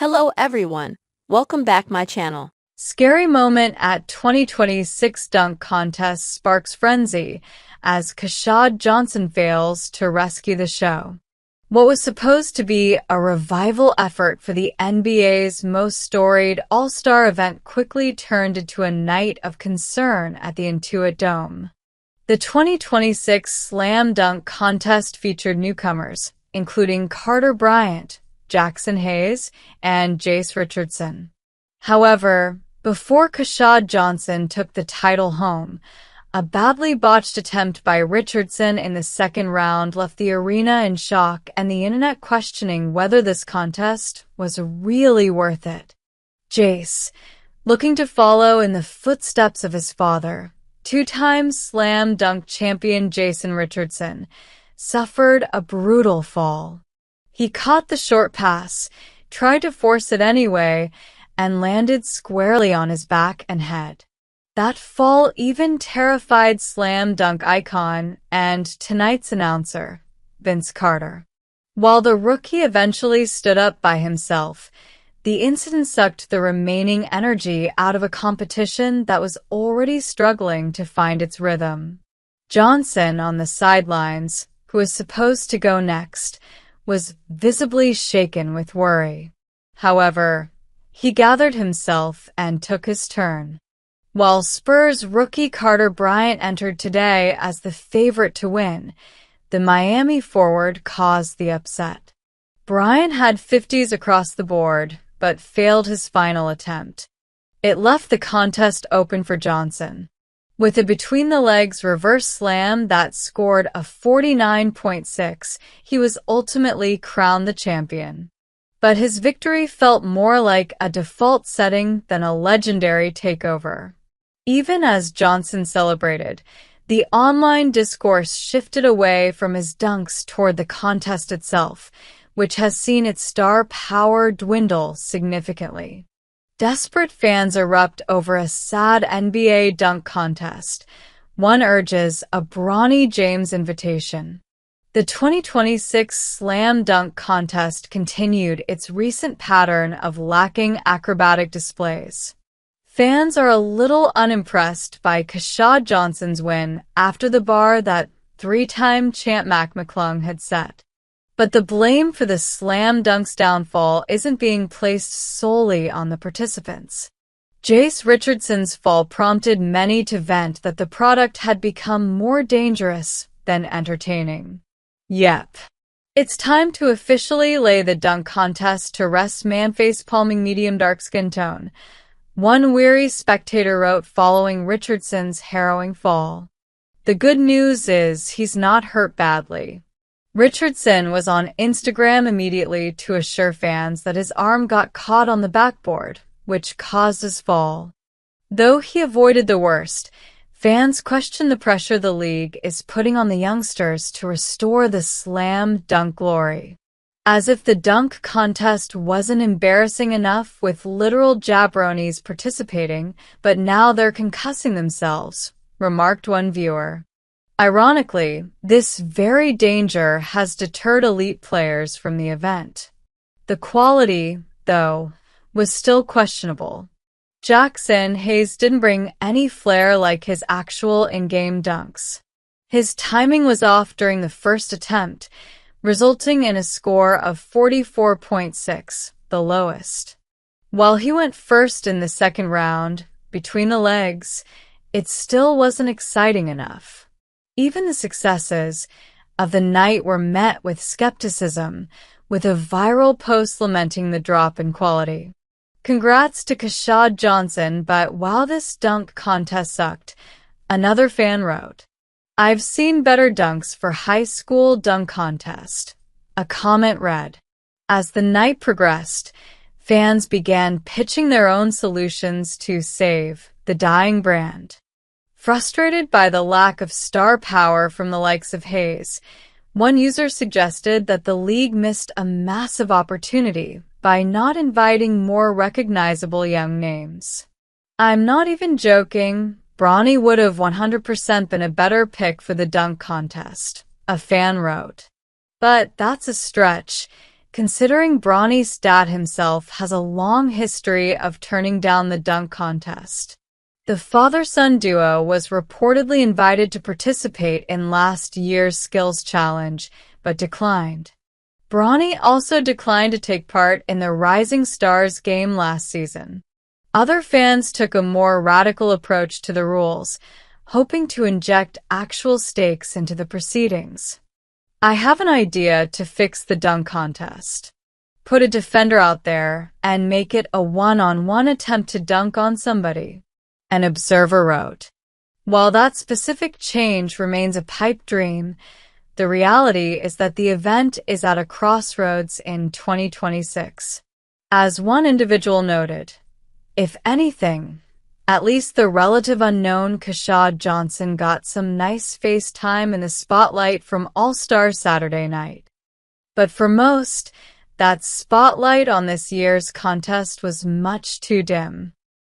Hello everyone, welcome back my channel. Scary moment at 2026 dunk contest sparks frenzy as Keshad Johnson fails to rescue the show. What was supposed to be a revival effort for the NBA's most storied All-Star event quickly turned into a night of concern at the Intuit Dome. The 2026 Slam Dunk Contest featured newcomers, including Carter Bryant, Jackson Hayes, and Jace Richardson. However, before Keshad Johnson took the title home, a badly botched attempt by Richardson in the second round left the arena in shock and the internet questioning whether this contest was really worth it. Jace, looking to follow in the footsteps of his father, two-time slam dunk champion Jason Richardson, suffered a brutal fall. He caught the short pass, tried to force it anyway, and landed squarely on his back and head. That fall even terrified slam dunk icon and tonight's announcer, Vince Carter. While the rookie eventually stood up by himself, the incident sucked the remaining energy out of a competition that was already struggling to find its rhythm. Johnson, on the sidelines, who was supposed to go next, was visibly shaken with worry. However, he gathered himself and took his turn. While Spurs rookie Carter Bryant entered today as the favorite to win, the Miami forward caused the upset. Bryant had 50s across the board, but failed his final attempt. It left the contest open for Johnson. With a between-the-legs reverse slam that scored a 49.6, he was ultimately crowned the champion. But his victory felt more like a default setting than a legendary takeover. Even as Johnson celebrated, the online discourse shifted away from his dunks toward the contest itself, which has seen its star power dwindle significantly. Desperate fans erupt over a sad NBA dunk contest. One urges a Bronny James invitation. The 2026 Slam Dunk Contest continued its recent pattern of lacking acrobatic displays. Fans are a little unimpressed by Keshad Johnson's win after the bar that three-time champ Mac McClung had set. But the blame for the slam dunk's downfall isn't being placed solely on the participants. Jace Richardson's fall prompted many to vent that the product had become more dangerous than entertaining. Yep. It's time to officially lay the dunk contest to rest, man face-palming medium dark skin tone, one weary spectator wrote following Richardson's harrowing fall. The good news is he's not hurt badly. Richardson was on Instagram immediately to assure fans that his arm got caught on the backboard, which caused his fall. Though he avoided the worst, fans question the pressure the league is putting on the youngsters to restore the slam dunk glory. As if the dunk contest wasn't embarrassing enough with literal jabronis participating, but now they're concussing themselves, remarked one viewer. Ironically, this very danger has deterred elite players from the event. The quality, though, was still questionable. Jackson Hayes didn't bring any flair like his actual in-game dunks. His timing was off during the first attempt, resulting in a score of 44.6, the lowest. While he went first in the second round, between the legs, it still wasn't exciting enough. Even the successes of the night were met with skepticism, with a viral post lamenting the drop in quality. Congrats to Keshad Johnson, but while this dunk contest sucked, another fan wrote, "I've seen better dunks for high school dunk contest." A comment read. As the night progressed, fans began pitching their own solutions to save the dying brand. Frustrated by the lack of star power from the likes of Hayes, one user suggested that the league missed a massive opportunity by not inviting more recognizable young names. "I'm not even joking. Bronny would have 100% been a better pick for the dunk contest," a fan wrote. But that's a stretch. considering Bronny's dad himself has a long history of turning down the dunk contest. The father-son duo was reportedly invited to participate in last year's skills challenge, but declined. Bronny also declined to take part in the Rising Stars game last season. Other fans took a more radical approach to the rules, hoping to inject actual stakes into the proceedings. I have an idea to fix the dunk contest. Put a defender out there and make it a one-on-one attempt to dunk on somebody, an observer wrote. While that specific change remains a pipe dream, the reality is that the event is at a crossroads in 2026. As one individual noted, if anything, at least the relative unknown Keshad Johnson got some nice face time in the spotlight from All-Star Saturday night. But for most, that spotlight on this year's contest was much too dim.